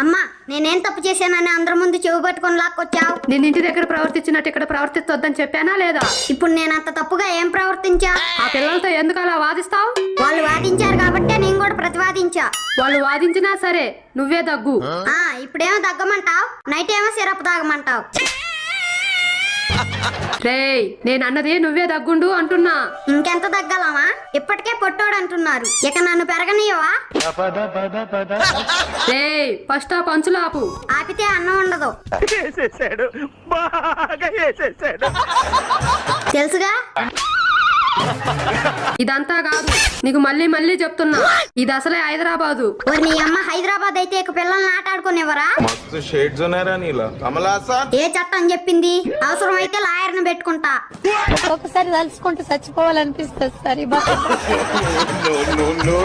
అమ్మా, నేనేం తప్పు చేశానని అందరి ముందు చెవు పట్టుకొని లాక్కొచ్చావు? నేను ఇంటి దగ్గర ప్రవర్తించినట్టు ఇక్కడ ప్రవర్తిస్తొద్దని చెప్పానా లేదా? ఇప్పుడు నేను అంత తప్పుగా ఏం ప్రవర్తించా? ఆ పిల్లలతో ఎందుకు అలా వాదిస్తావు? వాళ్ళు వాదించారు కాబట్టే నేను కూడా ప్రతివాదించా. వాళ్ళు వాదించినా సరే నువ్వే దగ్గు. ఇప్పుడేమో దగ్గమంటావు, నైట్ ఏమో సిరప్ తాగమంటావు. రేయ్, నేను అన్నది నువ్వే దగ్గుండు అంటున్నా. ఇంకెంత దగ్గలమా? ఇప్పటికే పొట్టోడు అంటున్నారు, ఇక నన్ను పెరగనీయవా? రేయ్, ఫస్ట్ ఆ పంచులు ఆపు. ఆపితే అన్నం ఉండదు. తెలుసుగా. ఇదంతా కాదు, నీకు మళ్ళీ మళ్ళీ చెప్తున్నా, ఇది అసలే హైదరాబాదు. నీ అమ్మ హైదరాబాద్ అయితే ఇక పిల్లల్ని ఆటాడుకునేవరా? ఏ చట్టం చెప్పింది? అవసరం అయితే లాయర్ని పెట్టుకుంటా. ఒక్కొక్కసారి తలుచుకుంటూ చచ్చిపోవాలనిపిస్తుంది సార్.